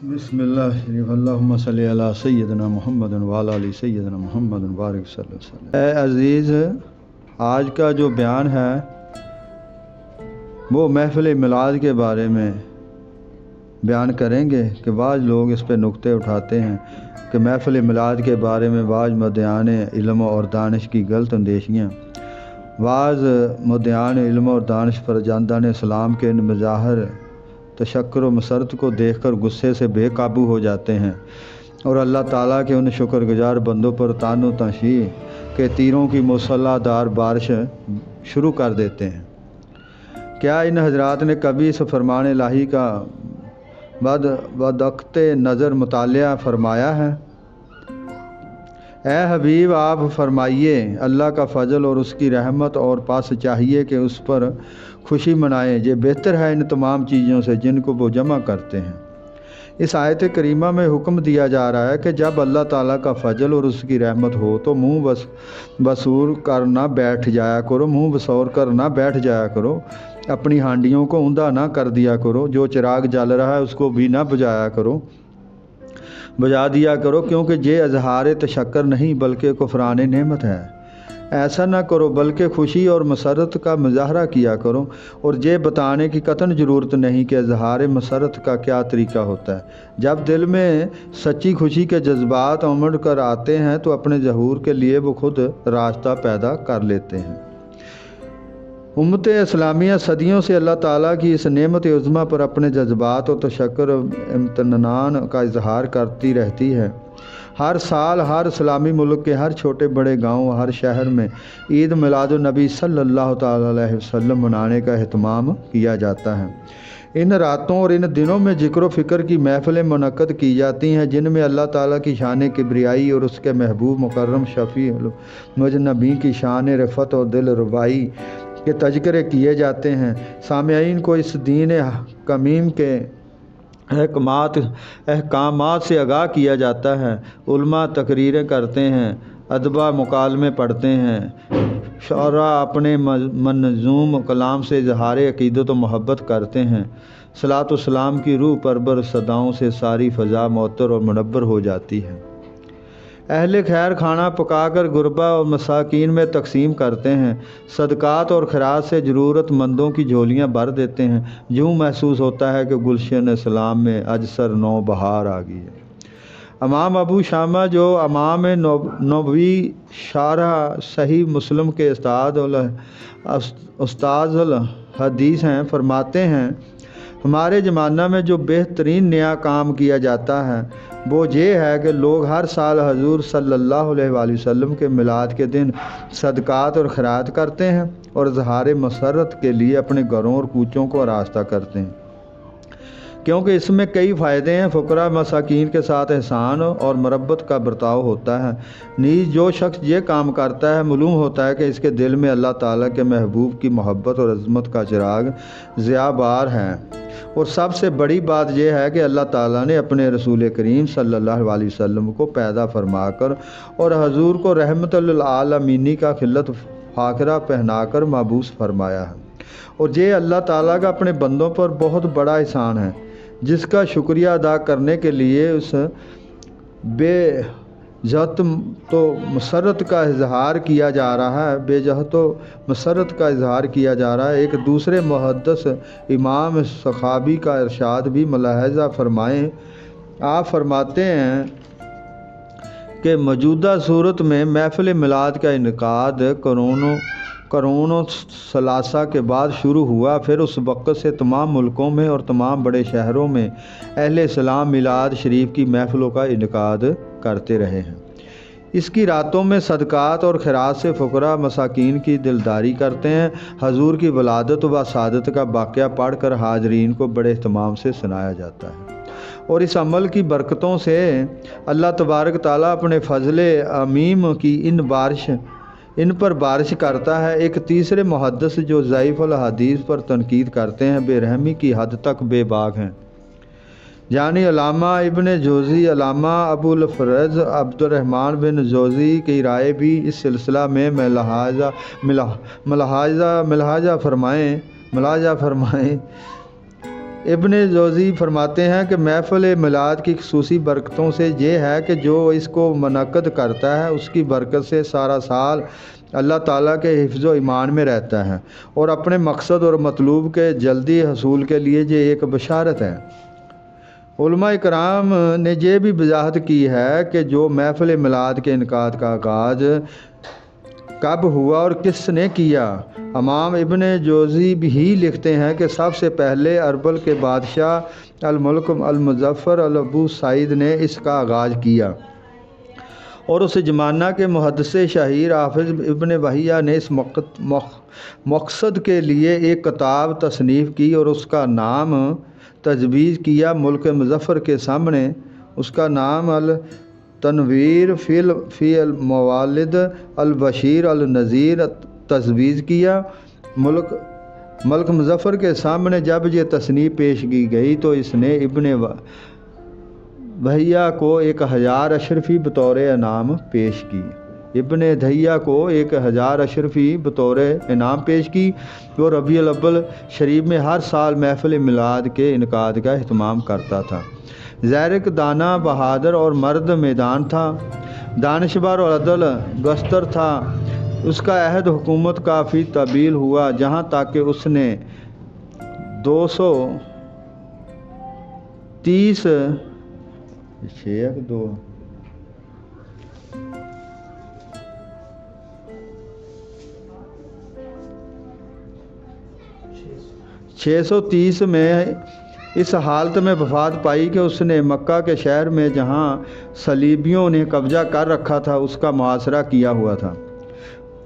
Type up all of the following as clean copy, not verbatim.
بسم اللہ شریف اللہم صلی علی سیدنا محمد وعلی آل سیدنا محمد بارک صلی اللہ علیہ وسلم۔ اے عزیز، آج کا جو بیان ہے وہ محفل میلاد کے بارے میں بیان کریں گے کہ بعض لوگ اس پہ نکتے اٹھاتے ہیں کہ محفل میلاد کے بارے میں بعض مدعیان علم اور دانش کی غلط اندیشیاں، بعض مدعیان علم اور دانش فرزندان اسلام کے ان مظاہر تشکر و مسرت کو دیکھ کر غصے سے بے قابو ہو جاتے ہیں اور اللہ تعالیٰ کے ان شکر گزار بندوں پر تان و تشیع کے تیروں کی مسلح دار بارش شروع کر دیتے ہیں۔ کیا ان حضرات نے کبھی اس فرمان الہی کا بدقت نظر مطالعہ فرمایا ہے؟ اے حبیب، آپ فرمائیے اللہ کا فضل اور اس کی رحمت اور پاس چاہیے کہ اس پر خوشی منائیں، یہ بہتر ہے ان تمام چیزوں سے جن کو وہ جمع کرتے ہیں۔ اس آیت کریمہ میں حکم دیا جا رہا ہے کہ جب اللہ تعالیٰ کا فضل اور اس کی رحمت ہو تو منہ بسور کر نہ بیٹھ جایا کرو، منہ بسور کر نہ بیٹھ جایا کرو، اپنی ہانڈیوں کو اوندا نہ کر دیا کرو، جو چراغ جل رہا ہے اس کو بھی نہ بجا دیا کرو، کیونکہ یہ اظہار تشکر نہیں بلکہ کفران نعمت ہے۔ ایسا نہ کرو بلکہ خوشی اور مسرت کا مظاہرہ کیا کرو، اور یہ بتانے کی قطعاً ضرورت نہیں کہ اظہار مسرت کا کیا طریقہ ہوتا ہے۔ جب دل میں سچی خوشی کے جذبات امڑ کر آتے ہیں تو اپنے ظہور کے لیے وہ خود راستہ پیدا کر لیتے ہیں۔ امت اسلامیہ صدیوں سے اللہ تعالیٰ کی اس نعمت عظمیٰ پر اپنے جذبات و تشکر و امتنان کا اظہار کرتی رہتی ہے۔ ہر سال ہر اسلامی ملک کے ہر چھوٹے بڑے گاؤں، ہر شہر میں عید میلاد النبی صلی اللہ تعالیٰ علیہ وسلم منانے کا اہتمام کیا جاتا ہے۔ ان راتوں اور ان دنوں میں ذکر و فکر کی محفلیں منعقد کی جاتی ہیں جن میں اللہ تعالیٰ کی شان کبریائی اور اس کے محبوب مکرم شفیع المذنبین کی شان رفعت اور دل ربائی کے تذکرے کیے جاتے ہیں۔ سامعین کو اس دین کمیم کے احکامات سے آگاہ کیا جاتا ہے۔ علماء تقریریں کرتے ہیں، ادبا مکالمے پڑھتے ہیں، شعراء اپنے منظوم کلام سے اظہار عقیدت و محبت کرتے ہیں۔ صلاۃ و سلام کی روح پربر صداؤں سے ساری فضا معطر اور منور ہو جاتی ہے۔ اہل خیر کھانا پکا کر غربا اور مساکین میں تقسیم کرتے ہیں، صدقات اور خیرات سے ضرورت مندوں کی جھولیاں بھر دیتے ہیں۔ یوں محسوس ہوتا ہے کہ گلشن اسلام میں اجسر نو بہار آ گئی ہے۔ امام ابو شامہ جو امام نبوی شارح صحیح مسلم کے استاذ الحدیث ہیں، فرماتے ہیں ہمارے زمانہ میں جو بہترین نیا کام کیا جاتا ہے وہ یہ ہے کہ لوگ ہر سال حضور صلی اللہ علیہ وآلہ وسلم کے میلاد کے دن صدقات اور خیرات کرتے ہیں اور اظہار مسرت کے لیے اپنے گھروں اور کوچوں کو آراستہ کرتے ہیں، کیونکہ اس میں کئی فائدے ہیں۔ فقراء مساکین کے ساتھ احسان اور مربت کا برتاؤ ہوتا ہے۔ نیز جو شخص یہ کام کرتا ہے معلوم ہوتا ہے کہ اس کے دل میں اللہ تعالیٰ کے محبوب کی محبت اور عظمت کا چراغ ضیاء بار ہے۔ اور سب سے بڑی بات یہ ہے کہ اللہ تعالیٰ نے اپنے رسول کریم صلی اللہ علیہ وسلم کو پیدا فرما کر اور حضور کو رحمت للعالمین کا خلت فاخرہ پہنا کر مبعوث فرمایا ہے، اور یہ اللہ تعالیٰ کا اپنے بندوں پر بہت بڑا احسان ہے جس کا شکریہ ادا کرنے کے لیے اس بے جہت تو مسرت کا اظہار کیا جا رہا ہے۔ ایک دوسرے محدث امام سخاوی کا ارشاد بھی ملاحظہ فرمائیں۔ آپ فرماتے ہیں کہ موجودہ صورت میں محفل میلاد کا انعقاد قرون ثلاثہ کے بعد شروع ہوا، پھر اس وقت سے تمام ملکوں میں اور تمام بڑے شہروں میں اہل اسلام میلاد شریف کی محفلوں کا انعقاد کرتے رہے ہیں۔ اس کی راتوں میں صدقات اور خیرات سے فقراء مساکین کی دلداری کرتے ہیں۔ حضور کی ولادت و سعادت کا واقعہ پڑھ کر حاضرین کو بڑے اہتمام سے سنایا جاتا ہے، اور اس عمل کی برکتوں سے اللہ تبارک تعالیٰ اپنے فضل عمیم کی ان پر بارش کرتا ہے۔ ایک تیسرے محدث جو ضعیف الحدیث پر تنقید کرتے ہیں بے رحمی کی حد تک بے باک ہیں، یعنی علامہ ابن جوزی، علامہ ابو الفرج عبد الرحمن بن جوزی کی رائے بھی اس سلسلہ میں ملاحظہ فرمائیں ابن جوزی فرماتے ہیں کہ محفل میلاد کی خصوصی برکتوں سے یہ ہے کہ جو اس کو منعقد کرتا ہے اس کی برکت سے سارا سال اللہ تعالیٰ کے حفظ و ایمان میں رہتا ہے اور اپنے مقصد اور مطلوب کے جلدی حصول کے لیے یہ ایک بشارت ہے۔ علماء کرام نے یہ بھی وضاحت کی ہے کہ جو محفل میلاد کے انعقاد کا آغاز کب ہوا اور کس نے کیا۔ امام ابن جوزی بھی لکھتے ہیں کہ سب سے پہلے اربل کے بادشاہ الملک المظفر ابو سعید نے اس کا آغاز کیا اور اس زمانہ کے محدث شہیر حافظ ابن وحیہ نے اس مقصد کے لیے ایک کتاب تصنیف کی اور اس کا نام تجویز کیا ملک مظفر کے سامنے۔ اس کا نام التنویر فی الموالد البشیر النذیر تجویز کیا۔ ملک مظفر کے سامنے جب یہ تصنیف پیش کی گئی تو اس نے ابن وحیہ کو 1000 اشرفی بطور انعام پیش کی۔ ابن دھیہ کو 1000 اشرفی بطور انعام پیش کی۔ وہ ربیع الاول شریف میں ہر سال محفل میلاد کے انعقاد کا اہتمام کرتا تھا۔ زیرک دانا بہادر اور مرد میدان تھا، دانشور اور عدل گستر تھا۔ اس کا عہد حکومت کافی طویل ہوا جہاں تک کہ اس نے 630 میں اس حالت میں وفات پائی کہ اس نے مکہ کے شہر میں جہاں صلیبیوں نے قبضہ کر رکھا تھا اس کا محاصرہ کیا ہوا تھا۔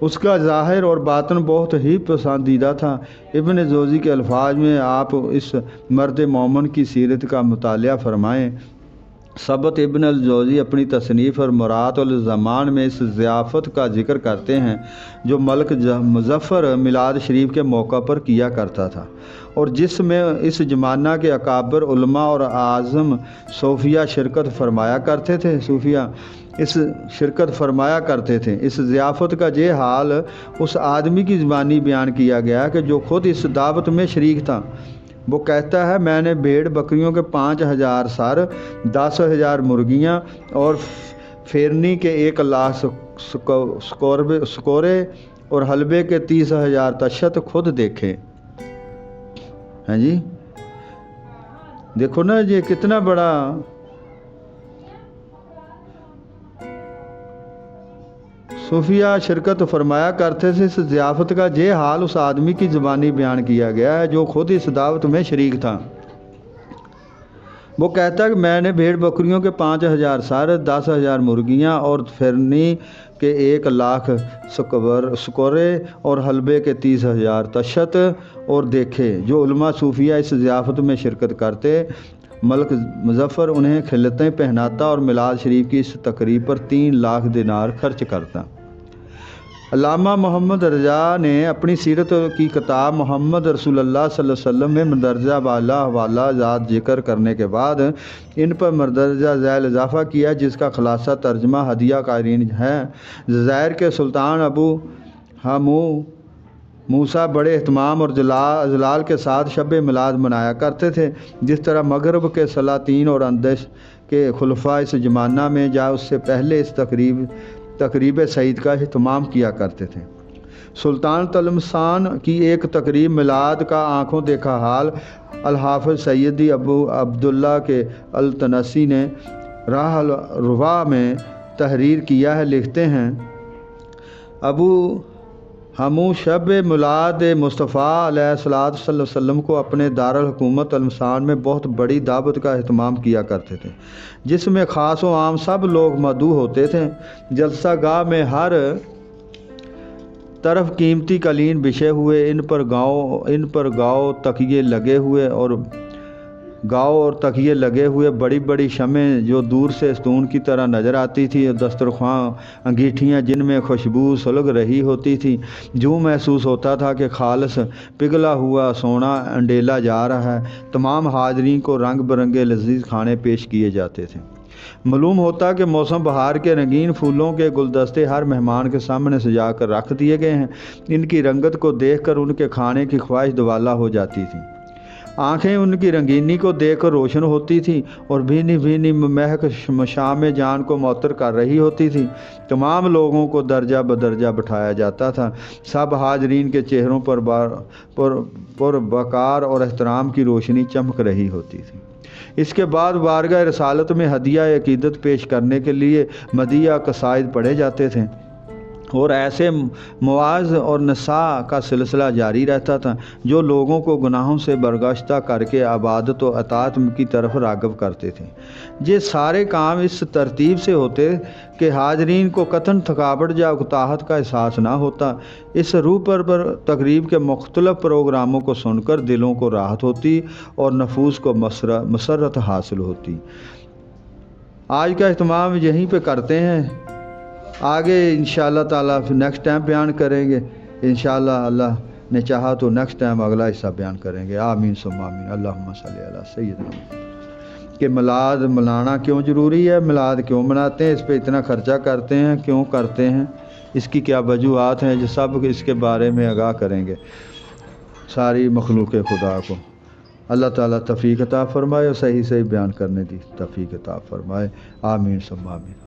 اس کا ظاہر اور باطن بہت ہی پسندیدہ تھا۔ ابن جوزی کے الفاظ میں آپ اس مرد مومن کی سیرت کا مطالعہ فرمائیں۔ ثبت ابن الجوزی اپنی تصنیف اور مرات الزمان میں اس ضیافت کا ذکر کرتے ہیں جو ملک مظفر میلاد شریف کے موقع پر کیا کرتا تھا اور جس میں اس زمانہ کے اکابر علماء اور اعظم صوفیہ شرکت فرمایا کرتے تھے۔ اس ضیافت کا یہ حال اس آدمی کی زبانی بیان کیا گیا کہ جو خود اس دعوت میں شریک تھا۔ وہ کہتا ہے میں نے بھیڑ بکریوں کے 5000 سر، 10,000 مرغیاں اور پھیرنی کے 1,00,000 سکورے اور حلبے کے 30,000 تشت خود دیکھے۔ ہاں جی دیکھو نا یہ کتنا بڑا صوفیہ شرکت فرمایا کرتے تھے۔ اس ضیافت کا یہ حال اس آدمی کی زبانی بیان کیا گیا ہے جو خود اس دعوت میں شریک تھا۔ وہ کہتا ہے کہ میں نے بھیڑ بکریوں کے 5000 سر، 10,000 مرغیاں اور پھرنی کے 1,00,000 سکورے اور حلبے کے 30,000 تشت اور دیکھے۔ جو علماء صوفیہ اس ضیافت میں شرکت کرتے، ملک مظفر انہیں خلعتیں پہناتا اور میلاد شریف کی اس تقریب پر 3,00,000 دینار خرچ کرتا۔ علامہ محمد رضا نے اپنی سیرت کی کتاب محمد رسول اللہ صلی اللہ علیہ وسلم میں مندرجہ بالا حوالہ جات ذکر کرنے کے بعد ان پر مندرجہ ذیل اضافہ کیا جس کا خلاصہ ترجمہ ہدیہ قارئین ہے۔ جزائر کے سلطان ابو ہامو موسیٰ بڑے اہتمام اور جلال کے ساتھ شب میلاد منایا کرتے تھے، جس طرح مغرب کے سلاطین اور اندیش کے خلفاء اس زمانہ میں یا اس سے پہلے اس تقریب سعید کا اہتمام کیا کرتے تھے۔ سلطان طلمسان کی ایک تقریب میلاد کا آنکھوں دیکھا حال الحافظ سیدی ابو عبداللہ کے التنسی نے راہ الروا میں تحریر کیا ہے۔ لکھتے ہیں ابو ہمو شب میلاد مصطفیٰ علیہ الصلوۃ صلی اللہ علیہ وسلم کو اپنے دارالحکومت طلمسان میں بہت بڑی دعوت کا اہتمام کیا کرتے تھے جس میں خاص و عام سب لوگ مدعو ہوتے تھے۔ جلسہ گاہ میں ہر طرف قیمتی قالین بچھے ہوئے، ان پر گاؤ اور تکیے لگے ہوئے، بڑی بڑی شمعیں جو دور سے ستون کی طرح نظر آتی تھی، دسترخواں، انگیٹھیاں جن میں خوشبو سلگ رہی ہوتی تھی، جو محسوس ہوتا تھا کہ خالص پگھلا ہوا سونا انڈیلا جا رہا ہے۔ تمام حاضرین کو رنگ برنگے لذیذ کھانے پیش کیے جاتے تھے۔ معلوم ہوتا کہ موسم بہار کے رنگین پھولوں کے گلدستے ہر مہمان کے سامنے سجا کر رکھ دیے گئے ہیں۔ ان کی رنگت کو دیکھ کر ان کے کھانے کی خواہش دوالا ہو جاتی تھی۔ آنکھیں ان کی رنگینی کو دیکھ کر روشن ہوتی تھیں اور بھینی بھینی مہک مشام جان کو معطر کر رہی ہوتی تھی۔ تمام لوگوں کو درجہ بدرجہ بٹھایا جاتا تھا۔ سب حاضرین کے چہروں پر وقار اور احترام کی روشنی چمک رہی ہوتی تھی۔ اس کے بعد بارگاہ رسالت میں ہدیہ عقیدت پیش کرنے کے لیے مدیح قصائد پڑھے جاتے تھے اور ایسے مواعظ اور نصاح کا سلسلہ جاری رہتا تھا جو لوگوں کو گناہوں سے برگشتہ کر کے عبادت و اطاعت کی طرف راغب کرتے تھے۔ یہ سارے کام اس ترتیب سے ہوتے کہ حاضرین کو قطعاً تھکاوٹ یا اکتاہٹ کا احساس نہ ہوتا۔ اس روح پر تقریب کے مختلف پروگراموں کو سن کر دلوں کو راحت ہوتی اور نفوس کو مسرت حاصل ہوتی۔ آج کا اہتمام یہیں پہ کرتے ہیں، آگے انشاءاللہ تعالیٰ نیکسٹ ٹائم بیان کریں گے۔ انشاءاللہ اللہ نے چاہا تو نیکسٹ ٹائم اگلا حصہ بیان کریں گے۔ آمین ثم آمین۔ اللہم صلی علی سیدنا کہ میلاد منانا کیوں ضروری ہے، میلاد کیوں مناتے ہیں، اس پہ اتنا خرچہ کرتے ہیں، کیوں کرتے ہیں، اس کی کیا وجوہات ہیں، جو سب اس کے بارے میں آگاہ کریں گے ساری مخلوق خدا کو۔ اللہ تعالیٰ توفیق عطا فرمائے اور صحیح بیان کرنے کی توفیق عطا فرمائے۔ آمین ثم آمین۔